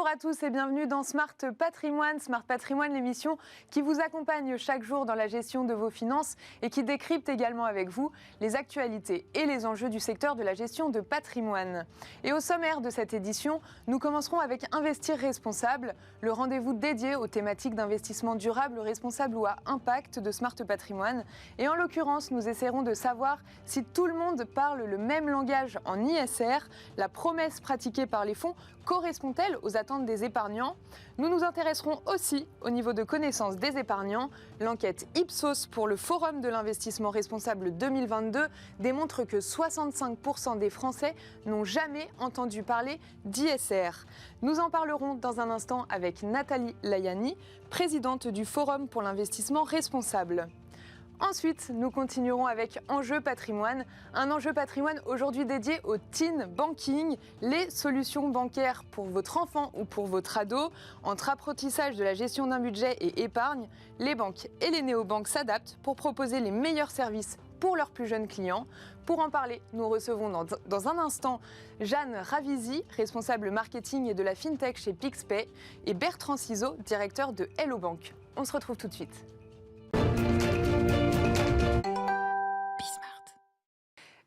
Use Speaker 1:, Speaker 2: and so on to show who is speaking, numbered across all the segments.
Speaker 1: Bonjour à tous et bienvenue dans Smart Patrimoine. Smart Patrimoine, l'émission qui vous accompagne chaque jour dans la gestion de vos finances et qui décrypte également avec vous les actualités et les enjeux du secteur de la gestion de patrimoine. Et au sommaire de cette édition, nous commencerons avec Investir responsable, le rendez-vous dédié aux thématiques d'investissement durable, responsable ou à impact de Smart Patrimoine. Et en l'occurrence, nous essaierons de savoir si tout le monde parle le même langage en ISR, la promesse pratiquée par les fonds correspond-elle aux attentes des épargnants? Nous nous intéresserons aussi au niveau de connaissance des épargnants. L'enquête Ipsos pour le Forum de l'investissement responsable 2022 démontre que 65% des Français n'ont jamais entendu parler d'ISR. Nous en parlerons dans un instant avec Nathalie Layani, présidente du Forum pour l'investissement responsable. Ensuite, nous continuerons avec Enjeu Patrimoine, un enjeu patrimoine aujourd'hui dédié au teen banking, les solutions bancaires pour votre enfant ou pour votre ado. Entre apprentissage de la gestion d'un budget et épargne, les banques et les néobanques s'adaptent pour proposer les meilleurs services pour leurs plus jeunes clients. Pour en parler, nous recevons dans un instant Jeanne Ravisi, responsable marketing et de la FinTech chez Pixpay, et Bertrand Ciseaux, directeur de Hello Bank. On se retrouve tout de suite.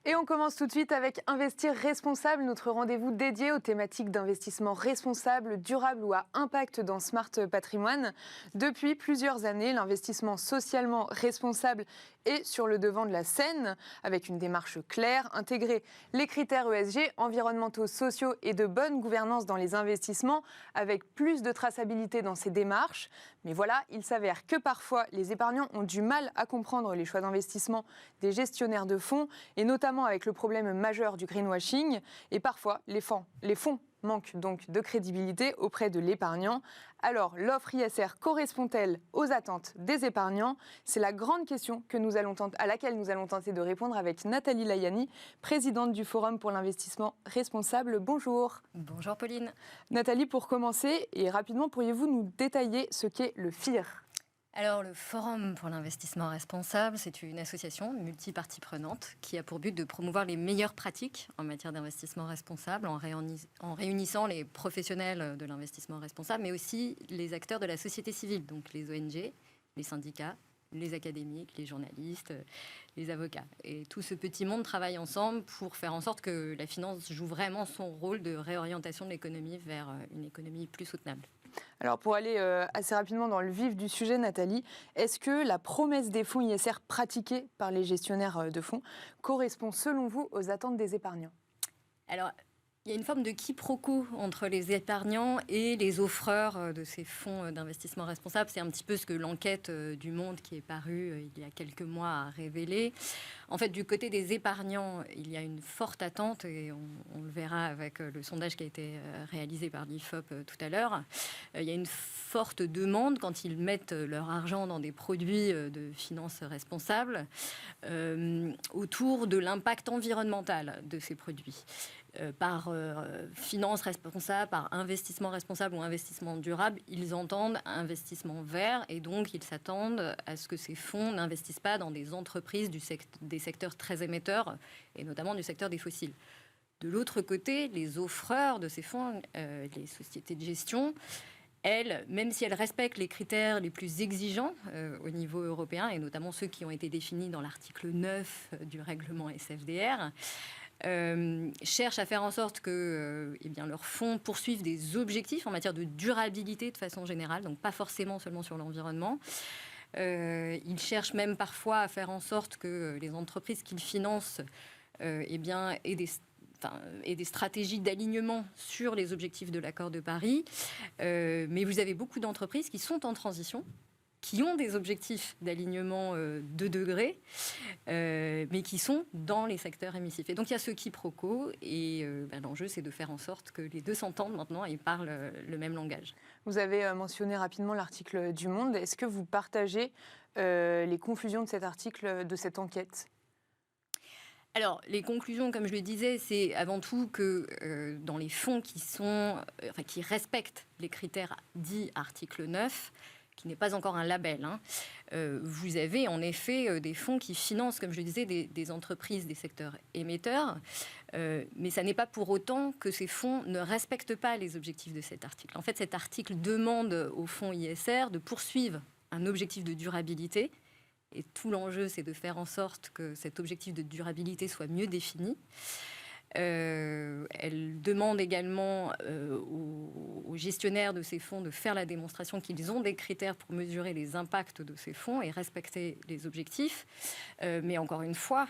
Speaker 1: Et on commence tout de suite avec Investir responsable, notre rendez-vous dédié aux thématiques d'investissement responsable, durable ou à impact dans Smart Patrimoine. Depuis plusieurs années, l'investissement socialement responsable est sur le devant de la scène, avec une démarche claire, intégrer les critères ESG, environnementaux, sociaux et de bonne gouvernance dans les investissements, avec plus de traçabilité dans ces démarches. Mais voilà, il s'avère que parfois, les épargnants ont du mal à comprendre les choix d'investissement des gestionnaires de fonds, et notamment avec le problème majeur du greenwashing. Et parfois, les fonds manquent donc de crédibilité auprès de l'épargnant. Alors, l'offre ISR correspond-elle aux attentes des épargnants? C'est la grande question à laquelle nous allons tenter de répondre avec Nathalie Layani, présidente du Forum pour l'investissement responsable. Bonjour.
Speaker 2: Bonjour Pauline.
Speaker 1: Nathalie, pour commencer, et rapidement, pourriez-vous nous détailler ce qu'est le FIR ?
Speaker 2: Alors, le Forum pour l'investissement responsable, c'est une association multipartie prenante qui a pour but de promouvoir les meilleures pratiques en matière d'investissement responsable en réunissant les professionnels de l'investissement responsable, mais aussi les acteurs de la société civile, donc les ONG, les syndicats, les académiques, les journalistes, les avocats. Et tout ce petit monde travaille ensemble pour faire en sorte que la finance joue vraiment son rôle de réorientation de l'économie vers une économie plus soutenable.
Speaker 1: Alors pour aller assez rapidement dans le vif du sujet, Nathalie, est-ce que la promesse des fonds ISR pratiqués par les gestionnaires de fonds correspond selon vous aux attentes des épargnants ?
Speaker 2: Alors, il y a une forme de quiproquo entre les épargnants et les offreurs de ces fonds d'investissement responsable. C'est un petit peu ce que l'enquête du Monde qui est parue il y a quelques mois a révélé. En fait, du côté des épargnants, il y a une forte attente, et on le verra avec le sondage qui a été réalisé par l'IFOP tout à l'heure. Il y a une forte demande quand ils mettent leur argent dans des produits de finances responsables autour de l'impact environnemental de ces produits. Par finance responsable, par investissement responsable ou investissement durable, ils entendent investissement vert, et donc ils s'attendent à ce que ces fonds n'investissent pas dans des entreprises des secteurs très émetteurs, et notamment du secteur des fossiles. De l'autre côté, les offreurs de ces fonds, les sociétés de gestion, elles, même si elles respectent les critères les plus exigeants au niveau européen, et notamment ceux qui ont été définis dans l'article 9 du règlement SFDR, cherchent à faire en sorte que leurs fonds poursuivent des objectifs en matière de durabilité de façon générale, donc pas forcément seulement sur l'environnement. Ils cherchent même parfois à faire en sorte que les entreprises qu'ils financent aient des stratégies d'alignement sur les objectifs de l'accord de Paris. Mais vous avez beaucoup d'entreprises qui sont en transition, qui ont des objectifs d'alignement 2 degrés, mais qui sont dans les secteurs émissifs. Et donc il y a ce quiproquo, et l'enjeu, c'est de faire en sorte que les deux s'entendent maintenant et parlent le même langage.
Speaker 1: Vous avez mentionné rapidement l'article du Monde. Est-ce que vous partagez les conclusions de cet article, de cette enquête ?
Speaker 2: Alors, les conclusions, comme je le disais, c'est avant tout que dans les fonds qui respectent les critères dits article 9, qui n'est pas encore un label, hein, vous avez en effet des fonds qui financent, comme je le disais, des entreprises des secteurs émetteurs, mais ça n'est pas pour autant que ces fonds ne respectent pas les objectifs de cet article. En fait, cet article demande aux fonds ISR de poursuivre un objectif de durabilité, et tout l'enjeu, c'est de faire en sorte que cet objectif de durabilité soit mieux défini. Elle demande également aux gestionnaires de ces fonds de faire la démonstration qu'ils ont des critères pour mesurer les impacts de ces fonds et respecter les objectifs. Mais encore une fois,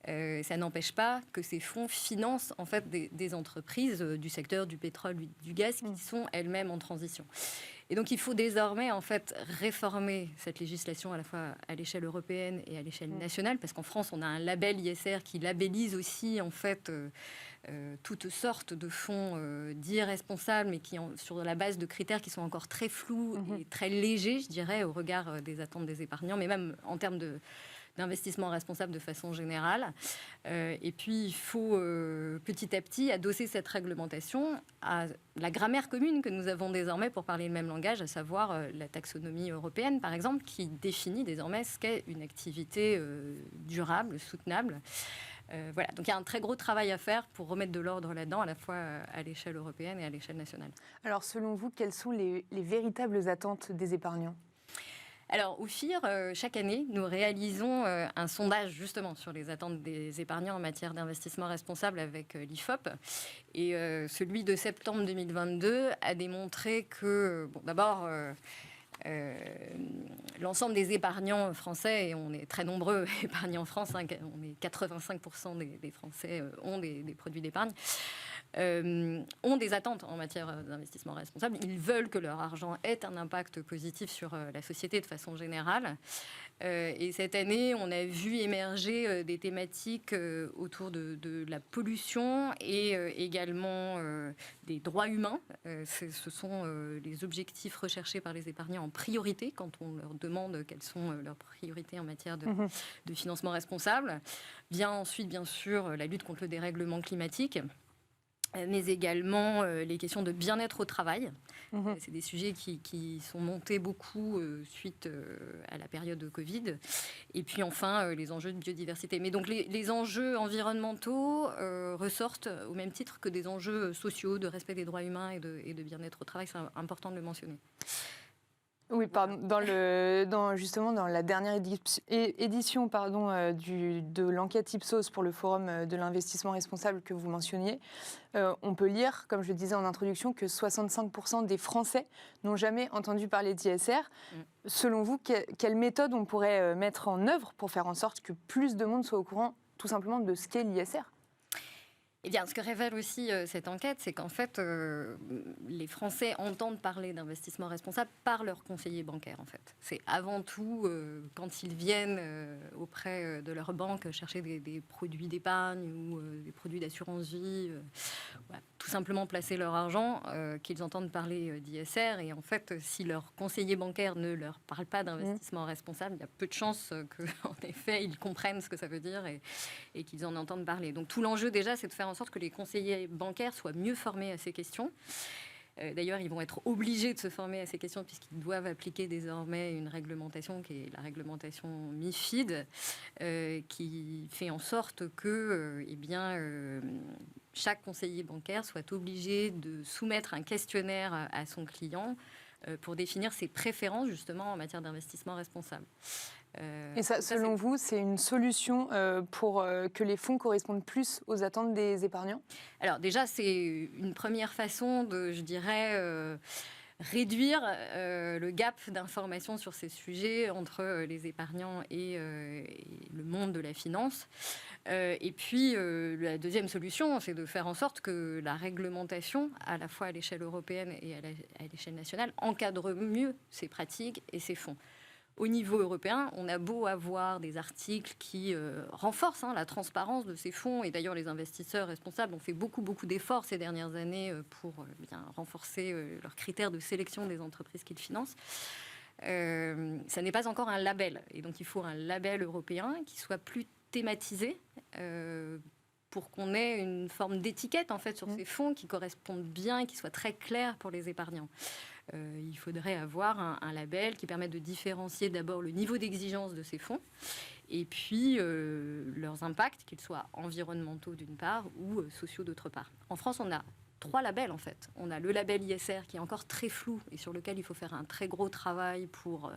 Speaker 2: ça n'empêche pas que ces fonds financent en fait des entreprises du secteur du pétrole, du gaz qui sont elles-mêmes en transition. Et donc il faut désormais en fait réformer cette législation à la fois à l'échelle européenne et à l'échelle nationale, parce qu'en France on a un label ISR qui labellise aussi en fait toutes sortes de fonds dits responsables, mais qui sur la base de critères qui sont encore très flous et très légers, je dirais, au regard des attentes des épargnants, mais même en termes d'investissement responsable de façon générale. Et puis, il faut petit à petit adosser cette réglementation à la grammaire commune que nous avons désormais pour parler le même langage, à savoir la taxonomie européenne, par exemple, qui définit désormais ce qu'est une activité durable, soutenable. Voilà. Donc il y a un très gros travail à faire pour remettre de l'ordre là-dedans, à la fois à l'échelle européenne et à l'échelle nationale.
Speaker 1: Alors, selon vous, quelles sont les véritables attentes des épargnants ?
Speaker 2: Alors, au FIR, chaque année, nous réalisons un sondage justement sur les attentes des épargnants en matière d'investissement responsable avec l'IFOP. Et celui de septembre 2022 a démontré que, bon, d'abord, l'ensemble des épargnants français, et on est très nombreux épargnants en France, hein, on est 85% des Français ont des produits d'épargne, ont des attentes en matière d'investissement responsable. Ils veulent que leur argent ait un impact positif sur la société de façon générale. Et cette année, on a vu émerger des thématiques autour de la pollution et également des droits humains. Ce sont les objectifs recherchés par les épargnants en priorité quand on leur demande quelles sont leurs priorités en matière de financement responsable. Vient ensuite, bien sûr, la lutte contre le dérèglement climatique, mais également les questions de bien-être au travail. C'est des sujets qui sont montés beaucoup suite à la période de Covid. Et puis enfin, les enjeux de biodiversité. Mais donc les enjeux environnementaux ressortent au même titre que des enjeux sociaux, de respect des droits humains et de bien-être au travail. C'est important de le mentionner.
Speaker 1: Oui, pardon. Justement, dans la dernière édition de l'enquête Ipsos pour le Forum de l'investissement responsable que vous mentionniez, on peut lire, comme je le disais en introduction, que 65% des Français n'ont jamais entendu parler d'ISR. Selon vous, quelle méthode on pourrait mettre en œuvre pour faire en sorte que plus de monde soit au courant tout simplement de ce qu'est l'ISR ?
Speaker 2: Eh bien, ce que révèle aussi cette enquête, c'est qu'en fait, les Français entendent parler d'investissement responsable par leurs conseillers bancaires, en fait. C'est avant tout, quand ils viennent auprès de leur banque chercher des produits d'épargne ou des produits d'assurance vie, voilà, tout simplement placer leur argent, qu'ils entendent parler d'ISR. Et en fait, si leur conseiller bancaire ne leur parle pas d'investissement responsable, il y a peu de chances qu'en effet, ils comprennent ce que ça veut dire et qu'ils en entendent parler. Donc tout l'enjeu déjà, c'est de faire en sorte que les conseillers bancaires soient mieux formés à ces questions. D'ailleurs, ils vont être obligés de se former à ces questions puisqu'ils doivent appliquer désormais une réglementation qui est la réglementation MIFID, qui fait en sorte que chaque conseiller bancaire soit obligé de soumettre un questionnaire à son client pour définir ses préférences justement en matière d'investissement responsable.
Speaker 1: Et ça, selon vous, c'est une solution pour que les fonds correspondent plus aux attentes des épargnants ?
Speaker 2: Alors déjà, c'est une première façon de, je dirais, réduire le gap d'information sur ces sujets entre les épargnants et le monde de la finance. Et puis, la deuxième solution, c'est de faire en sorte que la réglementation, à la fois à l'échelle européenne et à l'échelle nationale, encadre mieux ces pratiques et ces fonds. Au niveau européen, on a beau avoir des articles qui renforcent la transparence de ces fonds, et d'ailleurs les investisseurs responsables ont fait beaucoup d'efforts ces dernières années pour renforcer leurs critères de sélection des entreprises qu'ils financent. Ça n'est pas encore un label, et donc il faut un label européen qui soit plus thématisé pour qu'on ait une forme d'étiquette en fait sur ces fonds qui correspondent bien et qui soient très clairs pour les épargnants. Il faudrait avoir un label qui permette de différencier d'abord le niveau d'exigence de ces fonds et puis leurs impacts, qu'ils soient environnementaux d'une part ou sociaux d'autre part. En France, on a 3 labels en fait. On a le label ISR qui est encore très flou et sur lequel il faut faire un très gros travail pour...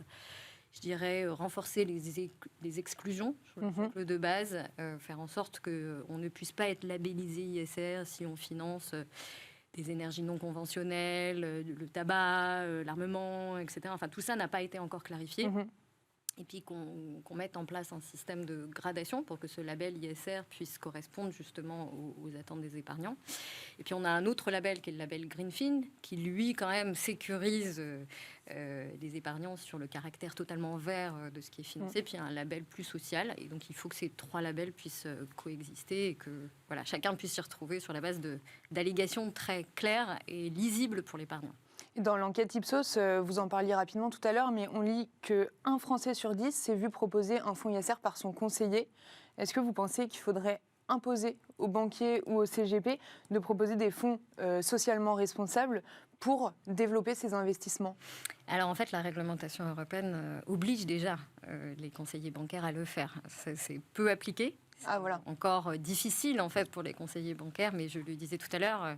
Speaker 2: je dirais, renforcer les exclusions sur le socle de base, faire en sorte qu'on ne puisse pas être labellisé ISR si on finance des énergies non conventionnelles, le tabac, l'armement, etc. Enfin, tout ça n'a pas été encore clarifié. Et puis qu'on mette en place un système de gradation pour que ce label ISR puisse correspondre justement aux attentes des épargnants. Et puis on a un autre label qui est le label Greenfin, qui lui quand même sécurise les épargnants sur le caractère totalement vert de ce qui est financé, puis un label plus social. Et donc il faut que ces 3 labels puissent coexister et que voilà, chacun puisse s'y retrouver sur la base d'allégations très claires et lisibles pour l'épargnant.
Speaker 1: Dans l'enquête Ipsos, vous en parliez rapidement tout à l'heure, mais on lit qu'un Français sur 10 s'est vu proposer un fonds ISR par son conseiller. Est-ce que vous pensez qu'il faudrait imposer aux banquiers ou au CGP de proposer des fonds socialement responsables pour développer ces investissements?
Speaker 2: Alors en fait, la réglementation européenne oblige déjà les conseillers bancaires à le faire. C'est peu appliqué.
Speaker 1: Voilà.
Speaker 2: Encore difficile en fait pour les conseillers bancaires, mais je le disais tout à l'heure,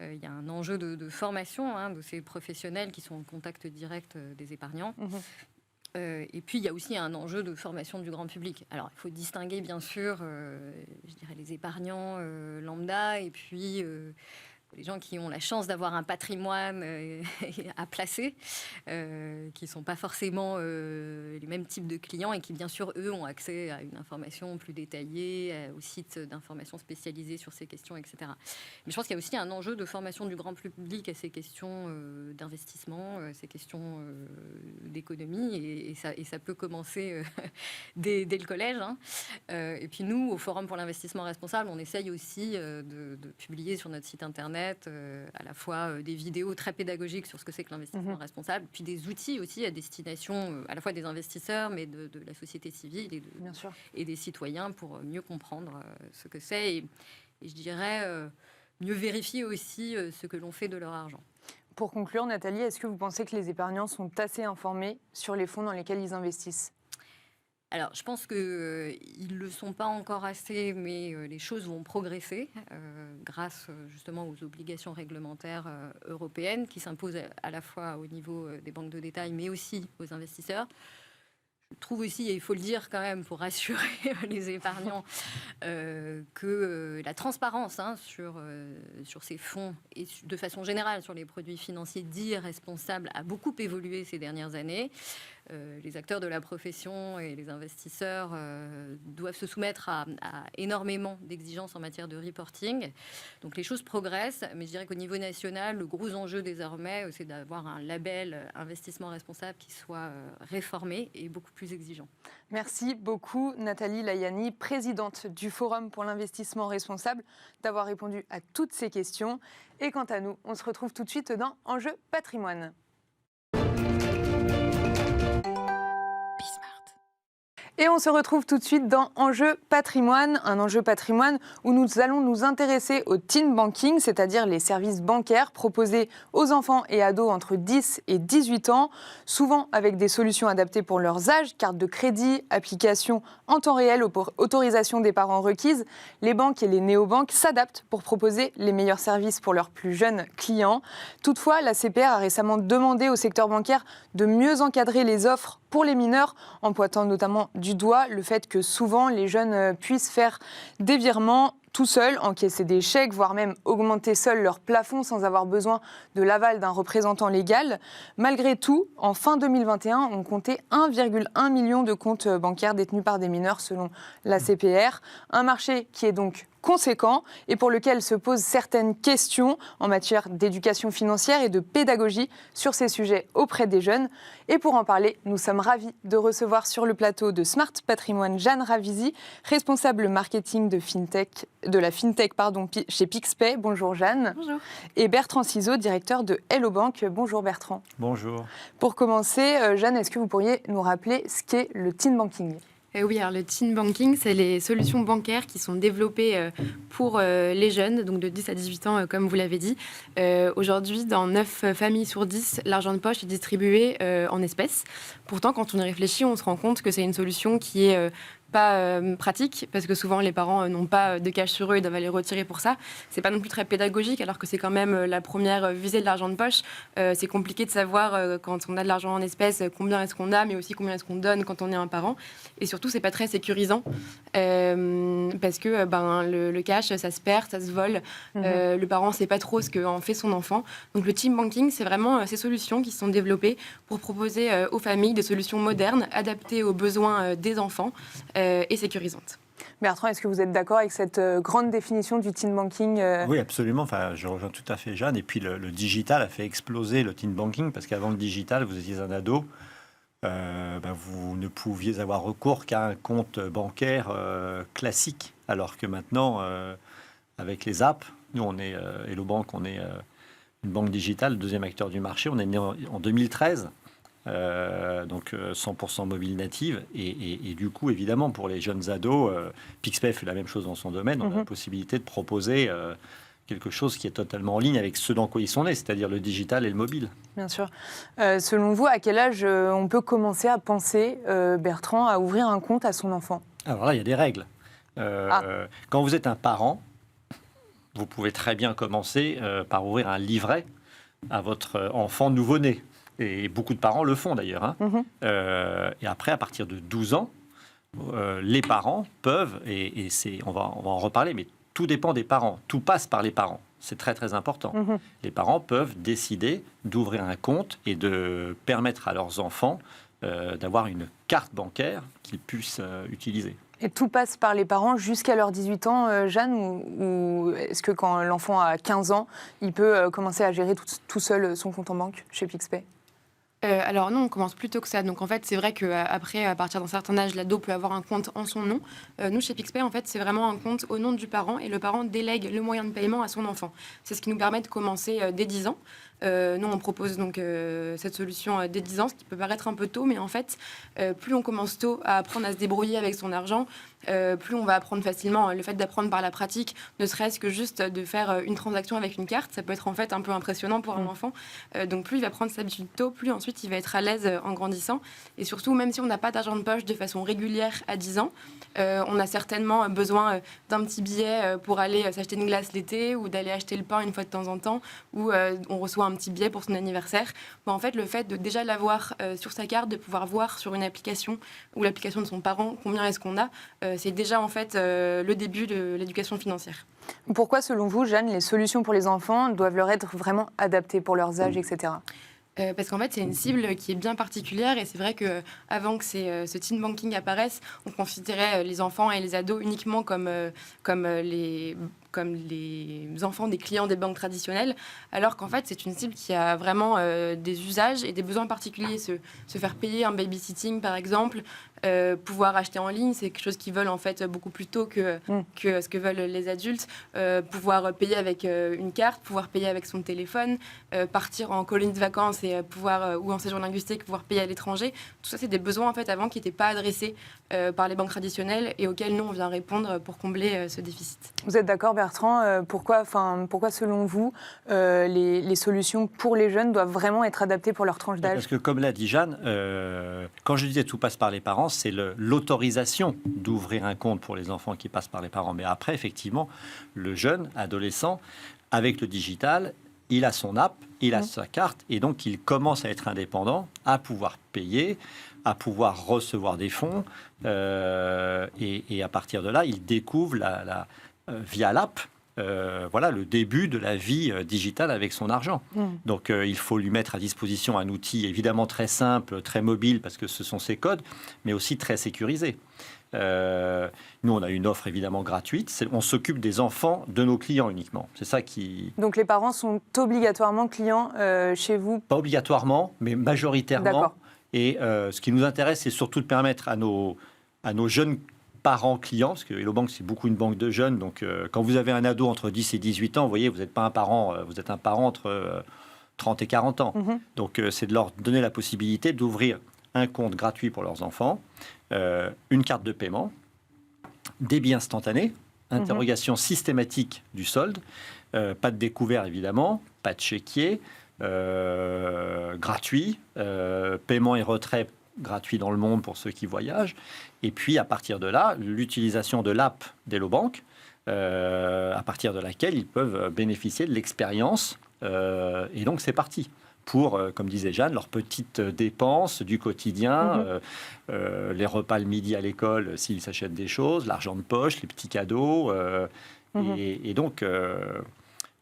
Speaker 2: il y a un enjeu de formation de ces professionnels qui sont en contact direct des épargnants. Et puis il y a aussi un enjeu de formation du grand public. Alors il faut distinguer bien sûr, je dirais les épargnants lambda et puis les gens qui ont la chance d'avoir un patrimoine à placer, qui ne sont pas forcément les mêmes types de clients et qui, bien sûr, eux, ont accès à une information plus détaillée, aux sites d'information spécialisés sur ces questions, etc. Mais je pense qu'il y a aussi un enjeu de formation du grand public à ces questions d'investissement, ces questions d'économie, et ça peut commencer dès le collège. Et puis nous, au Forum pour l'investissement responsable, on essaye aussi de publier sur notre site internet à la fois des vidéos très pédagogiques sur ce que c'est que l'investissement responsable, puis des outils aussi à destination à la fois des investisseurs, mais de la société civile et des citoyens pour mieux comprendre ce que c'est et je dirais mieux vérifier aussi ce que l'on fait de leur argent.
Speaker 1: Pour conclure, Nathalie, est-ce que vous pensez que les épargnants sont assez informés sur les fonds dans lesquels ils investissent ?
Speaker 2: Alors, je pense qu'ils ne le sont pas encore assez, mais les choses vont progresser grâce justement aux obligations réglementaires européennes qui s'imposent à la fois au niveau des banques de détail, mais aussi aux investisseurs. Je trouve aussi, et il faut le dire quand même pour rassurer les épargnants, que la transparence sur ces fonds et de façon générale sur les produits financiers dits responsables a beaucoup évolué ces dernières années. Les acteurs de la profession et les investisseurs doivent se soumettre à énormément d'exigences en matière de reporting. Donc les choses progressent, mais je dirais qu'au niveau national, le gros enjeu désormais, c'est d'avoir un label investissement responsable qui soit réformé et beaucoup plus exigeant.
Speaker 1: Merci beaucoup Nathalie Layani, présidente du Forum pour l'investissement responsable, d'avoir répondu à toutes ces questions. Et quant à nous, on se retrouve tout de suite dans Enjeu Patrimoine. Et on se retrouve tout de suite dans Enjeu Patrimoine, un enjeu patrimoine où nous allons nous intéresser au teen banking, c'est-à-dire les services bancaires proposés aux enfants et ados entre 10 et 18 ans, souvent avec des solutions adaptées pour leurs âges, carte de crédit, applications en temps réel, autorisation des parents requises. Les banques et les néobanques s'adaptent pour proposer les meilleurs services pour leurs plus jeunes clients. Toutefois, la CPR a récemment demandé au secteur bancaire de mieux encadrer les offres pour les mineurs, en pointant notamment du doigt le fait que souvent les jeunes puissent faire des virements tout seuls, encaisser des chèques, voire même augmenter seuls leur plafond sans avoir besoin de l'aval d'un représentant légal. Malgré tout, en fin 2021, on comptait 1,1 million de comptes bancaires détenus par des mineurs selon la CPR. Un marché qui est donc conséquent et pour lequel se posent certaines questions en matière d'éducation financière et de pédagogie sur ces sujets auprès des jeunes. Et pour en parler, nous sommes ravis de recevoir sur le plateau de Smart Patrimoine Jeanne Ravisi, responsable marketing de la FinTech chez Pixpay. Bonjour Jeanne.
Speaker 3: Bonjour. Et
Speaker 1: Bertrand Ciseaux, directeur de Hello Bank. Bonjour Bertrand.
Speaker 4: Bonjour.
Speaker 1: Pour commencer, Jeanne, est-ce que vous pourriez nous rappeler ce qu'est le teen banking ?
Speaker 3: Oui, alors le teen banking, c'est les solutions bancaires qui sont développées pour les jeunes, donc de 10 à 18 ans, comme vous l'avez dit. Aujourd'hui, dans 9 familles sur 10, l'argent de poche est distribué en espèces. Pourtant, quand on y réfléchit, on se rend compte que c'est une solution qui est pas pratique, parce que souvent les parents n'ont pas de cash sur eux et doivent aller retirer pour ça. C'est pas non plus très pédagogique, alors que c'est quand même la première visée de l'argent de poche. C'est compliqué de savoir quand on a de l'argent en espèces, combien est-ce qu'on a, mais aussi combien est-ce qu'on donne quand on est un parent. Et surtout, c'est pas très sécurisant, parce que le cash, ça se perd, ça se vole. Le parent sait pas trop ce qu'en fait son enfant. Donc le team banking, c'est vraiment ces solutions qui sont développées pour proposer aux familles des solutions modernes, adaptées aux besoins des enfants, et sécurisante.
Speaker 1: Bertrand, est-ce que vous êtes d'accord avec cette grande définition du teen banking
Speaker 4: Oui, absolument. Enfin, je rejoins tout à fait Jeanne. Et puis, le digital a fait exploser le teen banking parce qu'avant le digital, vous étiez un ado, vous ne pouviez avoir recours qu'à un compte bancaire classique. Alors que maintenant, avec les apps, nous, on est Hello Bank, on est une banque digitale, deuxième acteur du marché. On est né en 2013. Donc 100% mobile native et du coup évidemment pour les jeunes ados, Pixpay fait la même chose dans son domaine. On a la possibilité de proposer quelque chose qui est totalement en ligne avec ce dans quoi ils sont nés, c'est-à-dire le digital et le mobile.
Speaker 1: Bien sûr. Selon vous, à quel âge on peut commencer à penser, Bertrand, à ouvrir un compte à son enfant?
Speaker 4: Alors là, il y a des règles. Quand vous êtes un parent, vous pouvez très bien commencer par ouvrir un livret à votre enfant nouveau-né. Et beaucoup de parents le font d'ailleurs. Et après, à partir de 12 ans, les parents peuvent, et on va en reparler, mais tout dépend des parents. Tout passe par les parents. C'est très très important. Les parents peuvent décider d'ouvrir un compte et de permettre à leurs enfants d'avoir une carte bancaire qu'ils puissent utiliser.
Speaker 1: Et tout passe par les parents jusqu'à leurs 18 ans, Jeanne, ou est-ce que quand l'enfant a 15 ans, il peut commencer à gérer tout seul son compte en banque chez Pixpay?
Speaker 3: Alors non, on commence plus tôt que ça. Donc en fait, c'est vrai qu'après, à partir d'un certain âge, l'ado peut avoir un compte en son nom. Nous, chez Pixpay, en fait, c'est vraiment un compte au nom du parent et le parent délègue le moyen de paiement à son enfant. C'est ce qui nous permet de commencer dès 10 ans. Nous, on propose donc cette solution dès 10 ans, ce qui peut paraître un peu tôt, mais en fait, plus on commence tôt à apprendre à se débrouiller avec son argent, plus on va apprendre facilement. Le fait d'apprendre par la pratique, ne serait-ce que juste de faire une transaction avec une carte, ça peut être en fait un peu impressionnant pour un enfant. Donc plus il va prendre cette habitude tôt, plus ensuite il va être à l'aise en grandissant. Et surtout, même si on n'a pas d'argent de poche de façon régulière à 10 ans, on a certainement besoin d'un petit billet pour aller s'acheter une glace l'été ou d'aller acheter le pain une fois de temps en temps, ou on reçoit un petit billet pour son anniversaire. En fait, le fait de déjà l'avoir sur sa carte, de pouvoir voir sur une application ou l'application de son parent combien est-ce qu'on a, c'est déjà en fait le début de l'éducation financière.
Speaker 1: Pourquoi, selon vous, Jeanne, les solutions pour les enfants doivent leur être vraiment adaptées pour leurs âges, etc.
Speaker 3: Parce qu'en fait, c'est une cible qui est bien particulière et c'est vrai qu'avant que ce teen banking apparaisse, on considérait les enfants et les ados uniquement comme les enfants des clients des banques traditionnelles, alors qu'en fait, c'est une cible qui a vraiment des usages et des besoins particuliers. Se faire payer un babysitting, par exemple, pouvoir acheter en ligne, c'est quelque chose qu'ils veulent en fait beaucoup plus tôt que ce que veulent les adultes. Pouvoir payer avec une carte, pouvoir payer avec son téléphone, partir en colonie de vacances et ou en séjour linguistique, pouvoir payer à l'étranger. Tout ça, c'est des besoins en fait avant qui n'étaient pas adressés par les banques traditionnelles et auxquels nous, on vient répondre pour combler ce déficit.
Speaker 1: Vous êtes d'accord, Bertrand, pourquoi, selon vous, les solutions pour les jeunes doivent vraiment être adaptées pour leur tranche d'âge?
Speaker 4: Parce que, comme l'a dit Jeanne, quand je disais tout passe par les parents, c'est l'autorisation d'ouvrir un compte pour les enfants qui passent par les parents. Mais après, effectivement, le jeune adolescent, avec le digital, il a son app, il a sa carte, et donc il commence à être indépendant, à pouvoir payer, à pouvoir recevoir des fonds, et à partir de là, il découvre via l'app, le début de la vie digitale avec son argent. Donc il faut lui mettre à disposition un outil évidemment très simple, très mobile, parce que ce sont ses codes, mais aussi très sécurisé. Nous, on a une offre évidemment gratuite. On s'occupe des enfants de nos clients uniquement. C'est ça qui...
Speaker 1: Donc les parents sont obligatoirement clients chez vous?
Speaker 4: Pas obligatoirement, mais majoritairement.
Speaker 1: D'accord.
Speaker 4: Et ce qui nous intéresse, c'est surtout de permettre à nos jeunes parents clients, parce que Hello Bank, c'est beaucoup une banque de jeunes. Donc quand vous avez un ado entre 10 et 18 ans, vous voyez, vous n'êtes pas un parent, vous êtes un parent entre 30 et 40 ans. Donc c'est de leur donner la possibilité d'ouvrir un compte gratuit pour leurs enfants, une carte de paiement, débit instantané, interrogation systématique du solde, pas de découvert évidemment, pas de chéquier, gratuit, paiement et retrait gratuit dans le monde pour ceux qui voyagent. Et puis à partir de là, l'utilisation de l'app d'Hello Bank, à partir de laquelle ils peuvent bénéficier de l'expérience. Et donc c'est parti pour, comme disait Jeanne, leurs petites dépenses du quotidien, les repas le midi à l'école s'ils s'achètent des choses, l'argent de poche, les petits cadeaux. Et donc,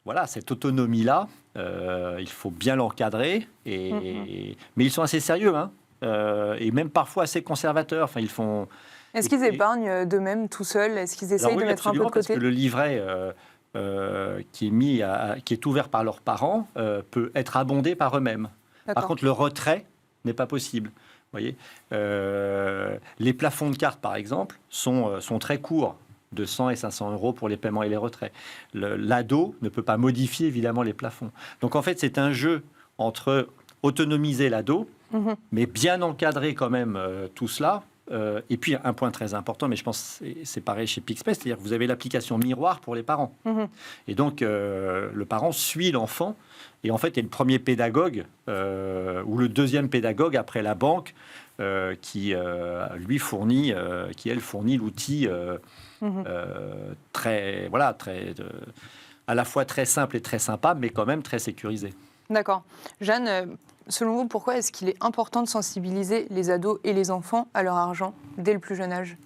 Speaker 4: voilà, cette autonomie-là, il faut bien l'encadrer. Mais ils sont assez sérieux, hein, et même parfois assez conservateurs. Enfin, ils font...
Speaker 1: Est-ce qu'ils épargnent d'eux-mêmes tout seuls? Est-ce qu'ils essayent de mettre un peu de côté?
Speaker 4: Parce que le livret qui est ouvert par leurs parents peut être abondé par eux-mêmes. Par contre, le retrait n'est pas possible. Voyez, les plafonds de cartes, par exemple, sont très courts, de 100 et 500 euros pour les paiements et les retraits. L'ado ne peut pas modifier évidemment les plafonds. Donc en fait, c'est un jeu entre autonomiser l'ado, mais bien encadrer quand même tout cela. Et puis un point très important, mais je pense que c'est pareil chez Pixpay, c'est-à-dire que vous avez l'application miroir pour les parents. Et donc le parent suit l'enfant et en fait est le premier pédagogue ou le deuxième pédagogue après la banque qui lui fournit, elle fournit l'outil très à la fois très simple et très sympa, mais quand même très sécurisé.
Speaker 1: D'accord. Jeanne, selon vous, pourquoi est-ce qu'il est important de sensibiliser les ados et les enfants à leur argent dès le plus jeune âge?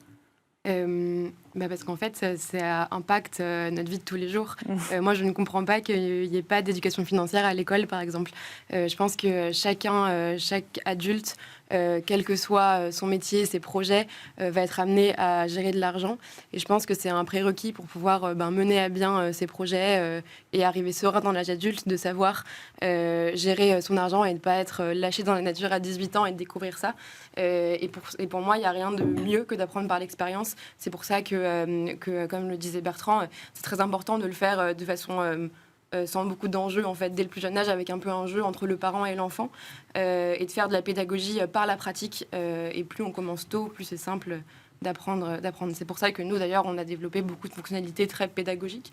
Speaker 3: Parce qu'en fait, ça impacte notre vie de tous les jours. Moi, je ne comprends pas qu'il n'y ait pas d'éducation financière à l'école, par exemple. Je pense que chaque adulte, quel que soit son métier, ses projets, va être amené à gérer de l'argent. Et je pense que c'est un prérequis pour pouvoir mener à bien ses projets et arriver serein dans l'âge adulte, de savoir gérer son argent et de ne pas être lâché dans la nature à 18 ans et de découvrir ça. Et pour moi, il n'y a rien de mieux que d'apprendre par l'expérience. C'est pour ça que, comme le disait Bertrand, c'est très important de le faire de façon sans beaucoup d'enjeux, en fait, dès le plus jeune âge, avec un peu un jeu entre le parent et l'enfant, et de faire de la pédagogie par la pratique. Et plus on commence tôt, plus c'est simple d'apprendre. C'est pour ça que nous, d'ailleurs, on a développé beaucoup de fonctionnalités très pédagogiques.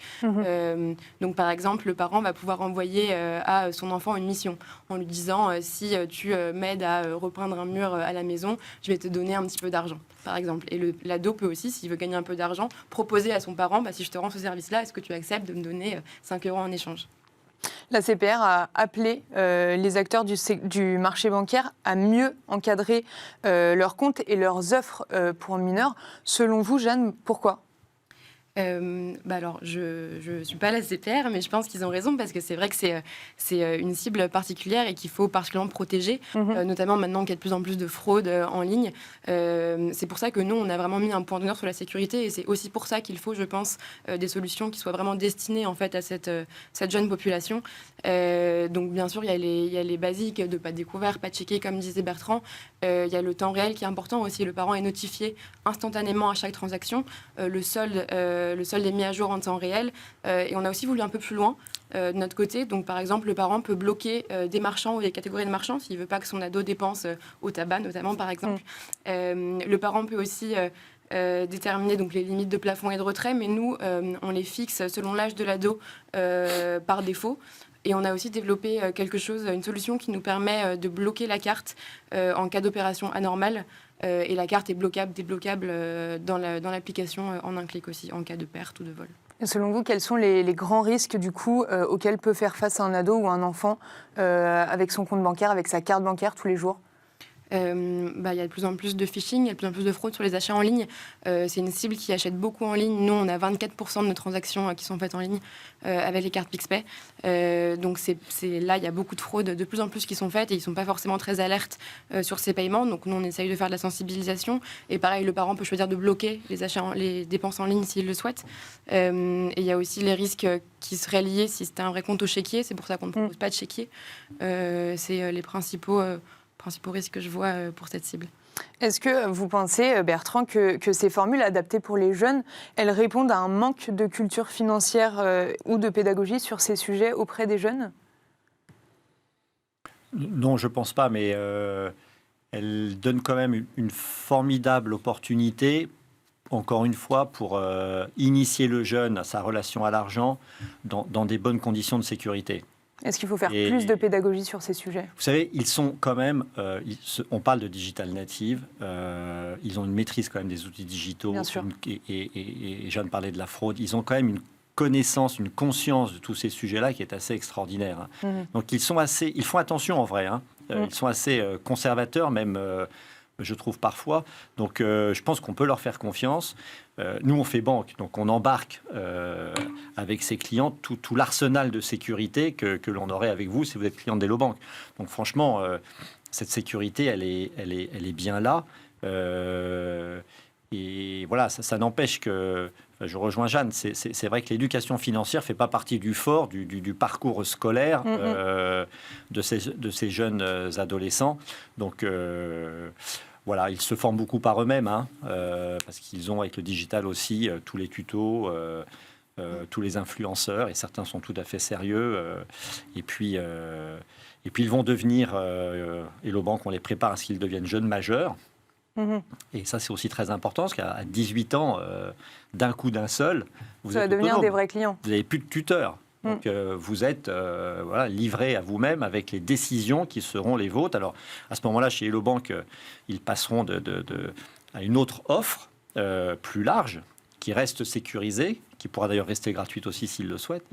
Speaker 3: Donc, par exemple, le parent va pouvoir envoyer à son enfant une mission en lui disant si tu m'aides à repeindre un mur à la maison, je vais te donner un petit peu d'argent, par exemple. Et l'ado peut aussi, s'il veut gagner un peu d'argent, proposer à son parent, si je te rends ce service-là, est-ce que tu acceptes de me donner 5 euros en échange?
Speaker 1: La CPR a appelé les acteurs du marché bancaire à mieux encadrer leurs comptes et leurs offres pour mineurs. Selon vous, Jeanne, pourquoi ?
Speaker 3: Alors, je ne suis pas la CPR, mais je pense qu'ils ont raison, parce que c'est vrai que c'est une cible particulière et qu'il faut particulièrement protéger, notamment maintenant qu'il y a de plus en plus de fraudes en ligne. C'est pour ça que nous, on a vraiment mis un point d'honneur sur la sécurité, et c'est aussi pour ça qu'il faut, je pense, des solutions qui soient vraiment destinées en fait, à cette jeune population. Donc, bien sûr, il y a les basiques de pas de découvert, pas de checker, comme disait Bertrand. Il y a le temps réel qui est important aussi. Le parent est notifié instantanément à chaque transaction. Le solde est mis à jour en temps réel. Et on a aussi voulu un peu plus loin de notre côté. Donc, par exemple, le parent peut bloquer des marchands ou des catégories de marchands s'il ne veut pas que son ado dépense au tabac, notamment, par exemple. Le parent peut aussi déterminer donc, les limites de plafond et de retrait, mais nous, on les fixe selon l'âge de l'ado par défaut. Et on a aussi développé une solution qui nous permet de bloquer la carte en cas d'opération anormale. Et la carte est débloquable dans l'application en un clic aussi, en cas de perte ou de vol.
Speaker 1: Et selon vous, quels sont les grands risques du coup auxquels peut faire face un ado ou un enfant avec son compte bancaire, avec sa carte bancaire tous les jours ?
Speaker 3: Il y a de plus en plus de phishing, il y a de plus en plus de fraude sur les achats en ligne. C'est une cible qui achète beaucoup en ligne. Nous, on a 24% de nos transactions qui sont faites en ligne avec les cartes Pixpay. Donc, là, il y a beaucoup de fraudes de plus en plus qui sont faites et ils ne sont pas forcément très alertes sur ces paiements. Donc, nous, on essaye de faire de la sensibilisation. Et pareil, le parent peut choisir de bloquer les dépenses en ligne s'il le souhaite. Et il y a aussi les risques qui seraient liés si c'était un vrai compte au chéquier. C'est pour ça qu'on ne propose pas de chéquier. C'est les principaux risques que je vois pour cette cible.
Speaker 1: Est-ce que vous pensez, Bertrand, que ces formules adaptées pour les jeunes, elles répondent à un manque de culture financière ou de pédagogie sur ces sujets auprès des jeunes ?
Speaker 4: Non, je ne pense pas, mais elle donne quand même une formidable opportunité, encore une fois, pour initier le jeune à sa relation à l'argent dans des bonnes conditions de sécurité.
Speaker 1: Est-ce qu'il faut faire plus de pédagogie sur ces sujets?
Speaker 4: Vous savez, ils sont quand même, on parle de digital native, ils ont une maîtrise quand même des outils digitaux.
Speaker 1: Bien sûr.
Speaker 4: Et Jeanne parlait de la fraude, ils ont quand même une connaissance, une conscience de tous ces sujets-là qui est assez extraordinaire. Donc ils font attention en vrai, ils sont assez conservateurs même, je trouve parfois. Donc je pense qu'on peut leur faire confiance. Nous, on fait banque, donc on embarque avec ses clients tout l'arsenal de sécurité que l'on aurait avec vous si vous êtes client d'Hello Bank. Donc franchement, cette sécurité, elle est bien là. Et voilà, ça n'empêche que, je rejoins Jeanne, c'est vrai que l'éducation financière ne fait pas partie du fort, du parcours scolaire de ces jeunes adolescents. Donc voilà, ils se forment beaucoup par eux-mêmes, parce qu'ils ont avec le digital aussi tous les tutos, tous les influenceurs, et certains sont tout à fait sérieux. Et puis ils vont devenir, Hello Bank, on les prépare à ce qu'ils deviennent jeunes majeurs. Et ça, c'est aussi très important, parce qu'à 18 ans, d'un coup, d'un seul, vous
Speaker 1: ça va devenir des vrais clients.
Speaker 4: Vous n'avez plus de tuteur. Donc, vous êtes livré à vous-même avec les décisions qui seront les vôtres. Alors, à ce moment-là, chez Hello Bank, ils passeront à une autre offre plus large, qui reste sécurisée, qui pourra d'ailleurs rester gratuite aussi s'ils le souhaitent,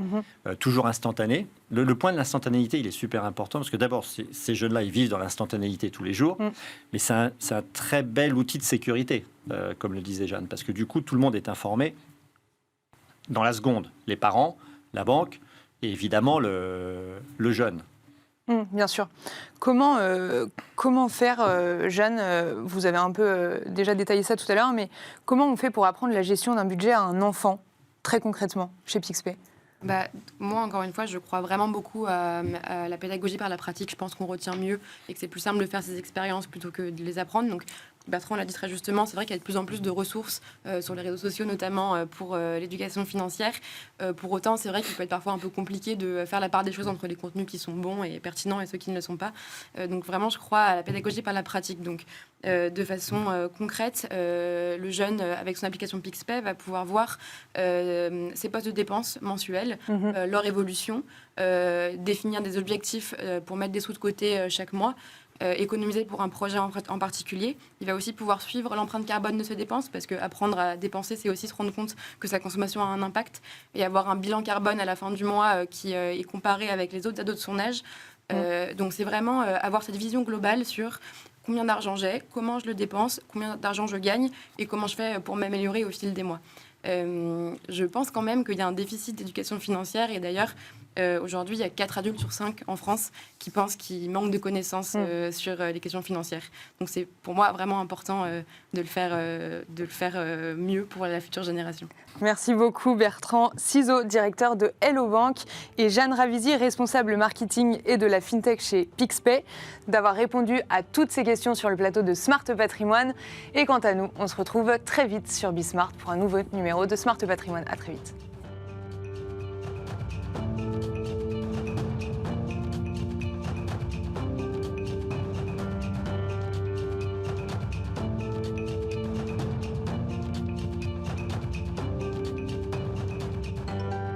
Speaker 4: toujours instantanée. Le point de l'instantanéité, il est super important, parce que d'abord, ces jeunes-là, ils vivent dans l'instantanéité tous les jours, mais c'est un très bel outil de sécurité, comme le disait Jeanne, parce que du coup, tout le monde est informé dans la seconde. Les parents, la banque et évidemment le jeune.
Speaker 1: Bien sûr. Comment faire, Jeanne, vous avez un peu déjà détaillé ça tout à l'heure, mais comment on fait pour apprendre la gestion d'un budget à un enfant, très concrètement, chez Pixpay?
Speaker 3: Moi, encore une fois, je crois vraiment beaucoup à la pédagogie par la pratique. Je pense qu'on retient mieux et que c'est plus simple de faire ces expériences plutôt que de les apprendre. Donc, Bertrand l'a dit très justement, c'est vrai qu'il y a de plus en plus de ressources sur les réseaux sociaux, notamment pour l'éducation financière. Pour autant, c'est vrai qu'il peut être parfois un peu compliqué de faire la part des choses entre les contenus qui sont bons et pertinents et ceux qui ne le sont pas. Donc vraiment, je crois à la pédagogie par la pratique. Donc, de façon concrète, le jeune, avec son application Pixpay, va pouvoir voir ses postes de dépenses mensuels, leur évolution, définir des objectifs pour mettre des sous de côté chaque mois, économiser pour un projet en particulier. Il va aussi pouvoir suivre l'empreinte carbone de ses dépenses, parce qu'apprendre à dépenser, c'est aussi se rendre compte que sa consommation a un impact, et avoir un bilan carbone à la fin du mois qui est comparé avec les autres ados de son âge. Donc c'est vraiment avoir cette vision globale sur combien d'argent j'ai, comment je le dépense, combien d'argent je gagne, et comment je fais pour m'améliorer au fil des mois. Je pense quand même qu'il y a un déficit d'éducation financière, et d'ailleurs, aujourd'hui, il y a 4 adultes sur 5 en France qui pensent qu'ils manquent de connaissances sur les questions financières. Donc c'est pour moi vraiment important de le faire mieux pour la future génération.
Speaker 1: Merci beaucoup Bertrand Ciseaux, directeur de Hello Bank, et Jeanne Ravisi, responsable marketing et de la FinTech chez Pixpay, d'avoir répondu à toutes ces questions sur le plateau de Smart Patrimoine. Et quant à nous, on se retrouve très vite sur Bismart pour un nouveau numéro de Smart Patrimoine. À très vite.